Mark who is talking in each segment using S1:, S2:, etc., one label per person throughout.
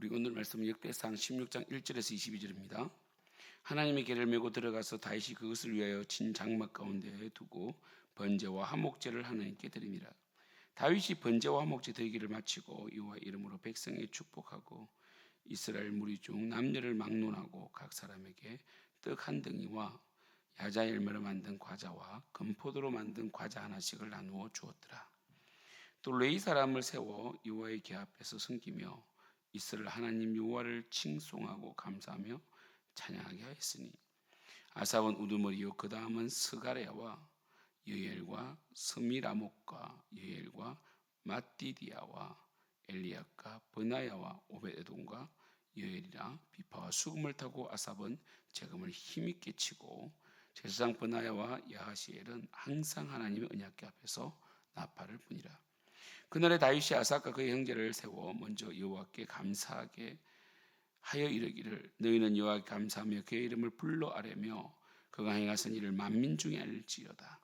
S1: 우리 오늘 말씀은 역대상 16장 1절에서 22절입니다. 하나님의 궤를 메고 들어가서 다윗이 그것을 위하여 진 장막 가운데에 두고 번제와 화목제를 하나님께 드리니라. 다윗이 번제와 화목제 드리기를 마치고 여호와 이름으로 백성에게 축복하고 이스라엘 무리 중 남녀를 막론하고 각 사람에게 떡 한 덩이와 야자 열매로 만든 과자와 금포도로 만든 과자 하나씩을 나누어 주었더라. 또 레위 사람을 세워 여호와의 궤 앞에서 섬기며 이스라엘 하나님 여호와를 칭송하고 감사하며 찬양하게 하였으니 아삽은 우두머리요 그 다음은 스가랴와 여엘과 스미라목과 여엘과 마띠디아와 엘리야과 버나야와 오벳에돔과 여엘이라 비파와 수금을 타고 아삽은 재금을 힘있게 치고 제사장 버나야와 야하시엘은 항상 하나님의 언약궤 앞에서 나팔을 부니라. 그날에 다윗이 아삽과 그의 형제를 세워 먼저 여호와께 감사하게 하여 이르기를 너희는 여호와께 감사하며 그의 이름을 불러 아뢰며 그가 행하신 일을 만민 중에 알지어다.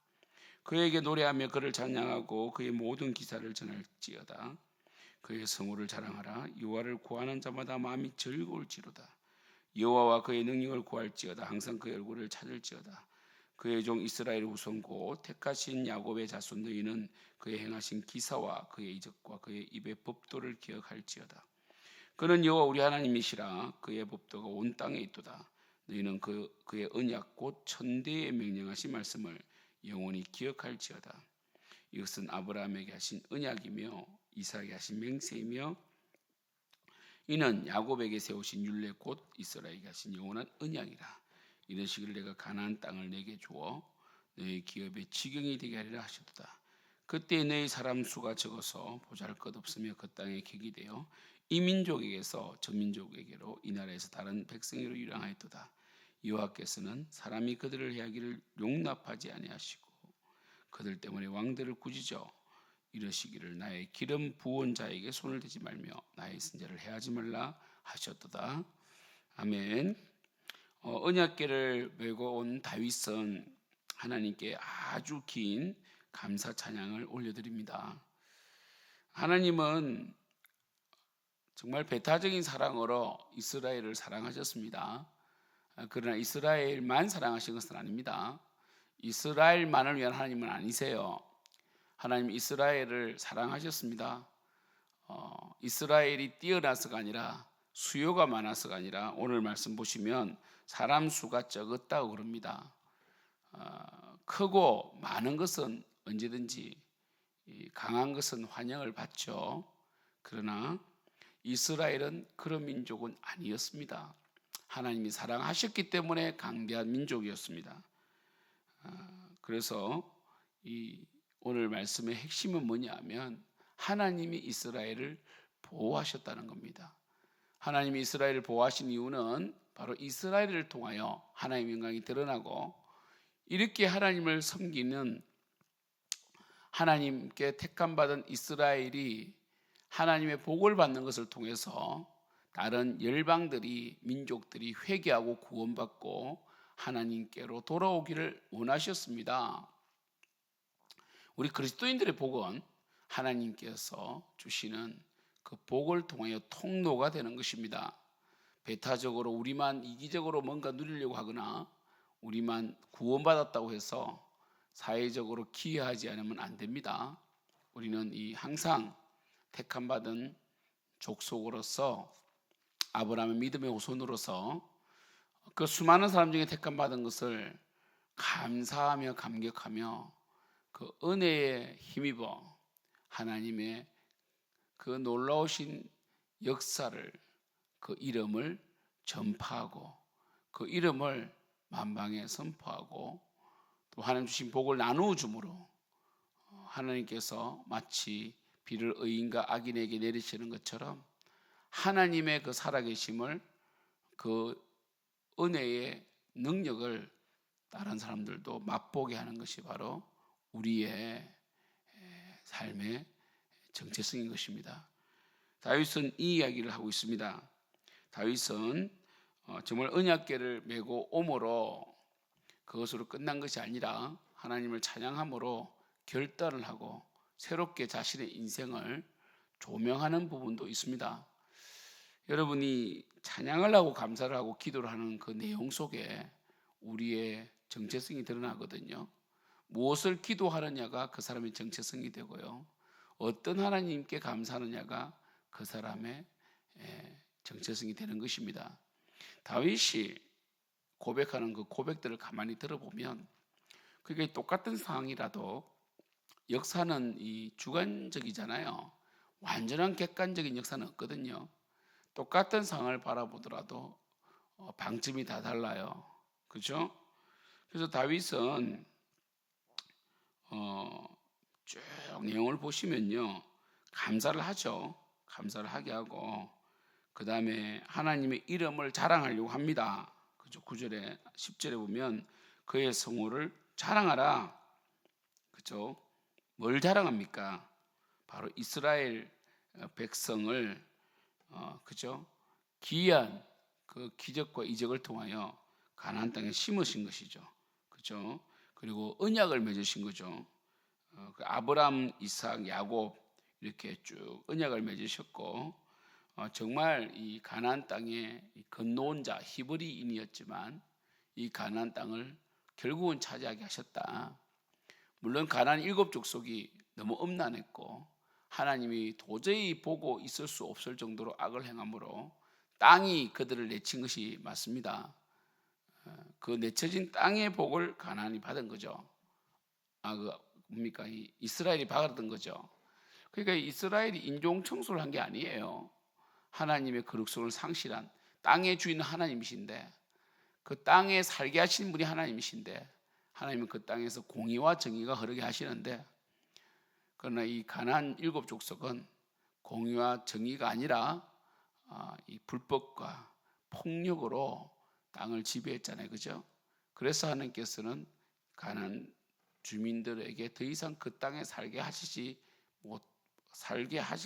S1: 그에게 노래하며 그를 찬양하고 그의 모든 기사를 전할지어다. 그의 성호를 자랑하라. 여호와를 구하는 자마다 마음이 즐거울지로다. 여호와와 그의 능력을 구할지어다. 항상 그의 얼굴을 찾을지어다. 그의 종 이스라엘 후손고 택하신 야곱의 자손 너희는 그의 행하신 기사와 그의 이적과 그의 입의 법도를 기억할지어다. 그는 여호와 우리 하나님이시라. 그의 법도가 온 땅에 있도다. 너희는 그의 언약 곧 천대에 명령하신 말씀을 영원히 기억할지어다. 이것은 아브라함에게 하신 언약이며 이삭에게 하신 맹세이며 이는 야곱에게 세우신 율례 곧 이스라엘에게 하신 영원한 언약이라. 이르시기를 내가 가나안 땅을 내게 주어 너희 기업의 지경이 되게 하리라 하셨도다. 그때 너희 사람 수가 적어서 보잘것없으며 그 땅에 객이 되어 이 민족에게서 저 민족에게로 이 나라에서 다른 백성으로 유랑하였도다. 여호와께서는 사람이 그들을 해하기를 용납하지 아니하시고 그들 때문에 왕들을 꾸짖어 이르시기를 나의 기름 부은 자에게 손을 대지 말며 나의 선자를 해하지 말라 하셨도다. 아멘. 언약궤를 메고 온 다윗은 하나님께 아주 긴 감사 찬양을 올려드립니다. 하나님은 정말 배타적인 사랑으로 이스라엘을 사랑하셨습니다. 그러나 이스라엘만 사랑하신 것은 아닙니다. 이스라엘만을 위한 하나님은 아니세요. 하나님 이스라엘을 사랑하셨습니다. 이스라엘이 뛰어나서가 아니라 수요가 많아서가 아니라 오늘 말씀 보시면 사람 수가 적었다고 그럽니다. 크고 많은 것은 언제든지 강한 것은 환영을 받죠. 그러나 이스라엘은 그런 민족은 아니었습니다. 하나님이 사랑하셨기 때문에 강대한 민족이었습니다. 그래서 이 오늘 말씀의 핵심은 뭐냐면 하나님이 이스라엘을 보호하셨다는 겁니다. 하나님이 이스라엘을 보호하신 이유는 바로 이스라엘을 통하여 하나님의 영광이 드러나고 이렇게 하나님을 섬기는 하나님께 택함받은 이스라엘이 하나님의 복을 받는 것을 통해서 다른 열방들이 민족들이 회개하고 구원받고 하나님께로 돌아오기를 원하셨습니다. 우리 그리스도인들의 복은 하나님께서 주시는 그 복을 통하여 통로가 되는 것입니다. 배타적으로 우리만 이기적으로 뭔가 누리려고 하거나 우리만 구원받았다고 해서 사회적으로 기여하지 않으면 안 됩니다. 우리는 항상 택함받은 족속으로서 아브라함의 믿음의 후손으로서 그 수많은 사람 중에 택함받은 것을 감사하며 감격하며 그 은혜에 힘입어 하나님의 그 놀라우신 역사를 그 이름을 전파하고 그 이름을 만방에 선포하고 또 하나님 주신 복을 나누어 주므로 하나님께서 마치 비를 의인과 악인에게 내리시는 것처럼 하나님의 그 살아계심을 그 은혜의 능력을 다른 사람들도 맛보게 하는 것이 바로 우리의 삶의 정체성인 것입니다. 다윗은 이 이야기를 하고 있습니다. 다윗은 정말 언약궤를 메고 오므로 그것으로 끝난 것이 아니라 하나님을 찬양함으로 결단을 하고 새롭게 자신의 인생을 조명하는 부분도 있습니다. 여러분이 찬양을 하고 감사를 하고 기도를 하는 그 내용 속에 우리의 정체성이 드러나거든요. 무엇을 기도하느냐가 그 사람의 정체성이 되고요. 어떤 하나님께 감사하느냐가 그 사람의 정체성이 되는 것입니다. 다윗이 고백하는 그 고백들을 가만히 들어보면 그게 똑같은 상황이라도 역사는 이 주관적이잖아요. 완전한 객관적인 역사는 없거든요. 똑같은 상황을 바라보더라도 방점이 다 달라요. 그렇죠? 그래서 다윗은 쭉 내용을 보시면요, 감사를 하죠. 감사를 하게 하고 그 다음에 하나님의 이름을 자랑하려고 합니다. 그죠? 9절에 10절에 보면 그의 성호를 자랑하라. 그죠? 뭘 자랑합니까? 바로 이스라엘 백성을 그죠? 기이한 그 기적과 이적을 통하여 가나안 땅에 심으신 것이죠. 그죠? 그리고 언약을 맺으신 거죠. 그 아브람, 이삭, 야곱 이렇게 쭉 언약을 맺으셨고 정말 이 가나안 땅에 건너온 자 히브리인이었지만 이 가나안 땅을 결국은 차지하게 하셨다. 물론 가나안 7족속이 너무 음란했고 하나님이 도저히 보고 있을 수 없을 정도로 악을 행함으로 땅이 그들을 내친 것이 맞습니다. 그 내쳐진 땅의 복을 가나안이 받은 거죠. 그 뭡니까? 이스라엘이 받았던 거죠. 그러니까 이스라엘이 인종 청소를 한 게 아니에요. 하나님의 거룩성을 상실한 땅의 주인은 하나님이신데 그 땅에 살게 하신 분이 하나님이신데 하나님은 그 땅에서 공의와 정의가 흐르게 하시는데 그러나 이 가나안 7족속은 공의와 정의가 아니라 이 불법과 폭력으로 땅을 지배했잖아요. 그죠? 그래서 하나님께서는 가나안 주민들에게 더 이상 그 땅에 살게 하실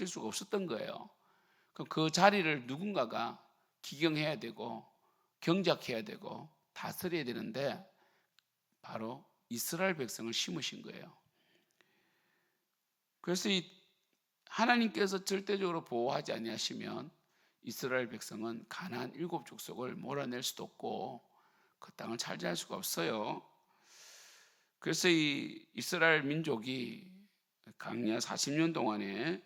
S1: 수가 없었던 거예요. 그럼 그 자리를 누군가가 기경해야 되고 경작해야 되고 다스려야 되는데 바로 이스라엘 백성을 심으신 거예요. 그래서 이 하나님께서 절대적으로 보호하지 아니하시면 이스라엘 백성은 가나안 7족속을 몰아낼 수도 없고 그 땅을 차지할 수가 없어요. 그래서 이 이스라엘 민족이 광야 40년 동안에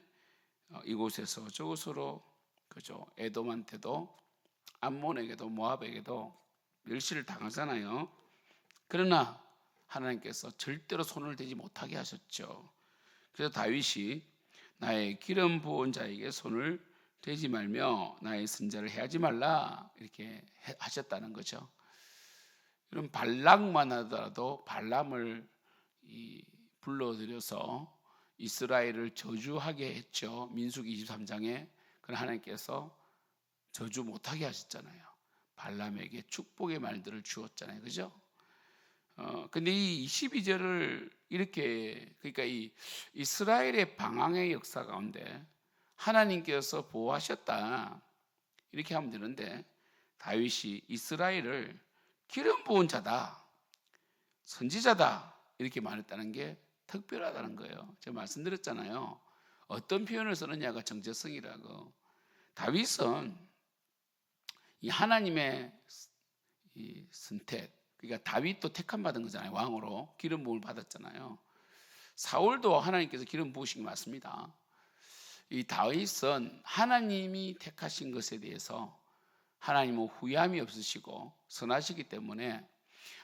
S1: 이곳에서 저곳으로 그죠? 에돔한테도 암몬에게도 모압에게도 멸시를 당하잖아요. 그러나 하나님께서 절대로 손을 대지 못하게 하셨죠. 그래서 다윗이 나의 기름 부은 자에게 손을 대지 말며 나의 선자를 해하지 말라 이렇게 하셨다는 거죠. 그럼 발락만 하더라도 발람을 불러들여서 이스라엘을 저주하게 했죠. 민수기 23장에. 그러나 하나님께서 저주 못하게 하셨잖아요. 발람에게 축복의 말들을 주었잖아요. 그죠? 근데 이 22절을 이렇게 그러니까 이 이스라엘의 방황의 역사 가운데 하나님께서 보호하셨다 이렇게 하면 되는데 다윗이 이스라엘을 기름 부은 자다, 선지자다 이렇게 말했다는 게 특별하다는 거예요. 제가 말씀드렸잖아요. 어떤 표현을 쓰느냐가 정체성이라고. 다윗은 이 하나님의 이 선택, 그러니까 다윗도 택함 받은 거잖아요. 왕으로 기름 부음을 받았잖아요. 사울도 하나님께서 기름 부으신 게 맞습니다. 이 다윗은 하나님이 택하신 것에 대해서 하나님은 후회함이 없으시고 선하시기 때문에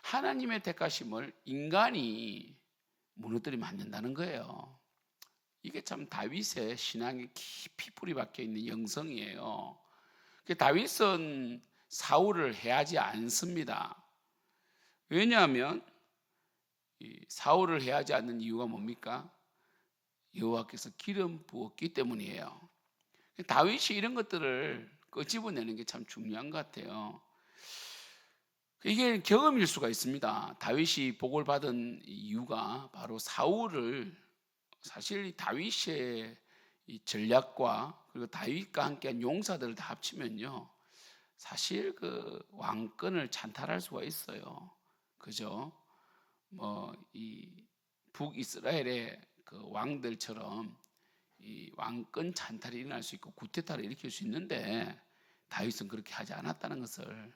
S1: 하나님의 택하심을 인간이 무너뜨리면 안 된다는 거예요. 이게 참 다윗의 신앙에 깊이 뿌리 박혀 있는 영성이에요. 다윗은 사울을 해하지 않습니다. 왜냐하면 사울을 해하지 않는 이유가 뭡니까? 여호와께서 기름 부었기 때문이에요. 다윗이 이런 것들을 끄집어내는 게 참 중요한 것 같아요. 이게 경험일 수가 있습니다. 다윗이 복을 받은 이유가 바로 사울을 사실 다윗의 이 전략과 그리고 다윗과 함께한 용사들을 다 합치면요, 사실 그 왕권을 찬탈할 수가 있어요. 그죠? 이 북이스라엘의 그 왕들처럼 이 왕권 찬탈이 일어날 수 있고 구테타를 일으킬 수 있는데 다윗은 그렇게 하지 않았다는 것을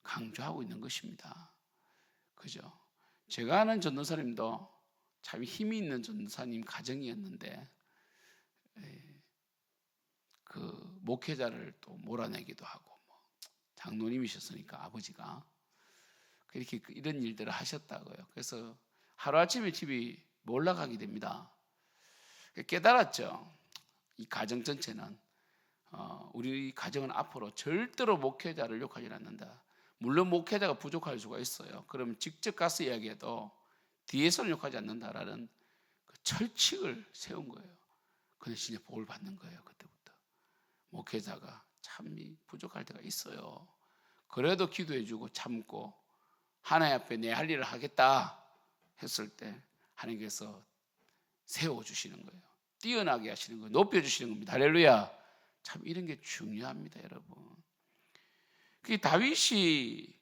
S1: 강조하고 있는 것입니다. 그죠? 제가 아는 전도사님도 참 힘이 있는 전도사님 가정이었는데 그 목회자를 또 몰아내기도 하고 장로님이셨으니까 아버지가 그렇게 이런 일들을 하셨다고요. 그래서 하루아침에 집이 몰락하게 됩니다. 깨달았죠. 이 가정 전체는 우리 가정은 앞으로 절대로 목회자를 욕하지 않는다. 물론 목회자가 부족할 수가 있어요. 그러면 직접 가서 이야기해도 뒤에서는 욕하지 않는다라는 그 철칙을 세운 거예요. 근데 진짜 복을 받는 거예요. 그때부터 목회자가 참 부족할 때가 있어요. 그래도 기도해주고 참고 하나님 앞에 내 할 일을 하겠다 했을 때 하나님께서 세워주시는 거예요. 뛰어나게 하시는 거예요. 높여주시는 겁니다. 할렐루야. 참 이런 게 중요합니다, 여러분. 그 다윗이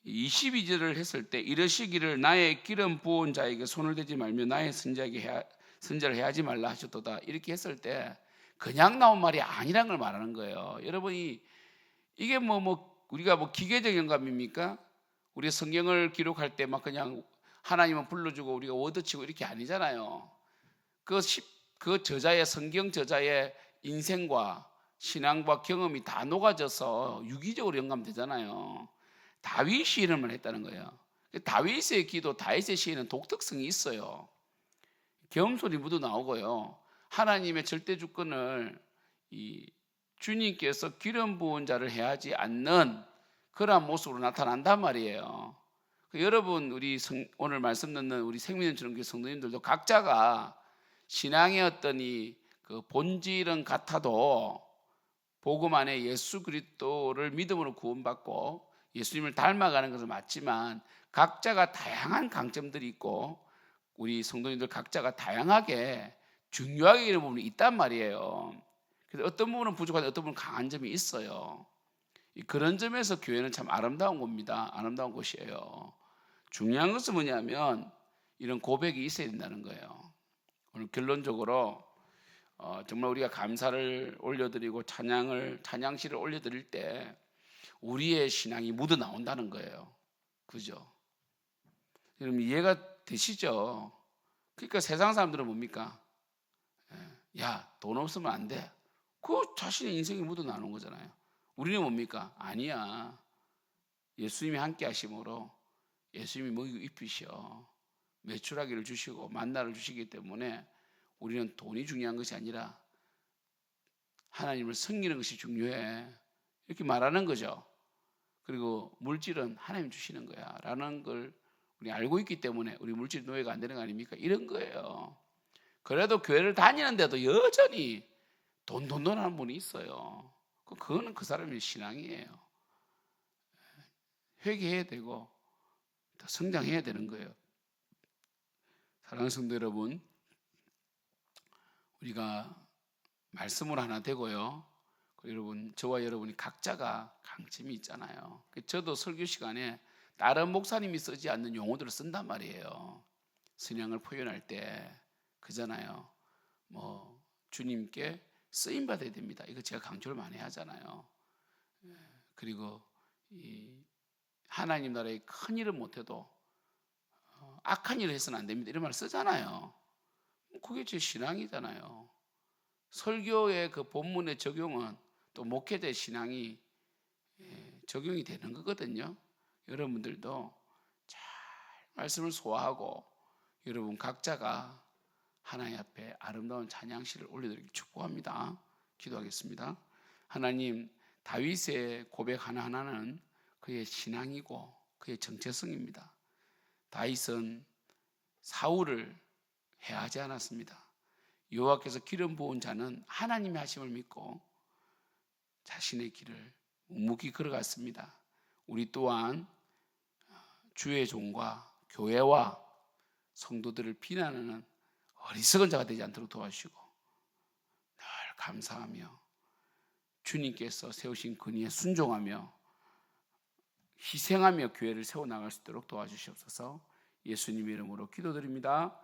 S1: 22절을 했을 때 이러시기를 나의 기름 부은 자에게 손을 대지 말며 나의 선자를 해하지 말라 하셨도다. 이렇게 했을 때 그냥 나온 말이 아니란 걸 말하는 거예요. 여러분이 이게 우리가 기계적 영감입니까? 우리 성경을 기록할 때 막 그냥 하나님은 불러주고 우리가 워드치고 이렇게 아니잖아요. 그 저자의 성경 저자의 인생과 신앙과 경험이 다 녹아져서 유기적으로 영감되잖아요. 다윗이 이런 말 했다는 거예요. 다윗의 기도, 다윗의 시에는 독특성이 있어요. 겸손이 묻어 나오고요. 하나님의 절대 주권을 주님께서 기름 부은 자를 해하지 않는 그러한 모습으로 나타난단 말이에요. 여러분 우리 오늘 말씀 듣는 우리 생명연출교회 성도님들도 각자가 신앙의 어떤 그 본질은 같아도 복음 안에 예수 그리스도를 믿음으로 구원받고 예수님을 닮아가는 것은 맞지만 각자가 다양한 강점들이 있고 우리 성도님들 각자가 다양하게 중요하게 이런 부분이 있단 말이에요. 그래서 어떤 부분은 부족한데 어떤 부분은 강한 점이 있어요. 그런 점에서 교회는 참 아름다운 겁니다. 아름다운 곳이에요. 중요한 것은 뭐냐면 이런 고백이 있어야 된다는 거예요. 오늘 결론적으로 정말 우리가 감사를 올려드리고 찬양시를 올려드릴 때 우리의 신앙이 묻어 나온다는 거예요. 그죠? 여러분 이해가 되시죠? 그러니까 세상 사람들은 뭡니까? 야, 돈 없으면 안 돼. 그 자신의 인생이 묻어 나오는 거잖아요. 우리는 뭡니까? 아니야. 예수님이 함께 하심으로 예수님이 먹이고 입히셔 매출하기를 주시고 만나를 주시기 때문에 우리는 돈이 중요한 것이 아니라 하나님을 섬기는 것이 중요해. 이렇게 말하는 거죠. 그리고 물질은 하나님 주시는 거야 라는 걸 우리 알고 있기 때문에 우리 물질 노예가 안 되는 거 아닙니까? 이런 거예요. 그래도 교회를 다니는데도 여전히 돈 하는 분이 있어요. 그거는 그 사람의 신앙이에요. 회개해야 되고 더 성장해야 되는 거예요. 사랑하는 성도 여러분, 우리가 말씀을 하나 되고요. 여러분, 저와 여러분이 각자가 강점이 있잖아요. 저도 설교 시간에 다른 목사님이 쓰지 않는 용어들을 쓴단 말이에요. 신앙을 표현할 때 그잖아요. 주님께 쓰임 받아야 됩니다. 이거 제가 강조를 많이 하잖아요. 그리고 하나님 나라에 큰 일은 못해도 악한 일을 해서는 안 됩니다. 이런 말을 쓰잖아요. 그게 제 신앙이잖아요. 설교의 그 본문의 적용은 또 목회자의 신앙이 적용이 되는 거거든요. 여러분들도 잘 말씀을 소화하고 여러분 각자가 하나님 앞에 아름다운 찬양시를 올려드리길 축복합니다. 기도하겠습니다. 하나님, 다윗의 고백 하나하나는 그의 신앙이고 그의 정체성입니다. 다윗은 사울을 해하지 않았습니다. 여호와께서 기름 부은 자는 하나님의 하심을 믿고 자신의 길을 묵묵히 걸어갔습니다. 우리 또한 주의 종과 교회와 성도들을 비난하는 어리석은 자가 되지 않도록 도와주시고 늘 감사하며 주님께서 세우신 근위에 순종하며 희생하며 교회를 세워나갈 수 있도록 도와주시옵소서. 예수님의 이름으로 기도드립니다.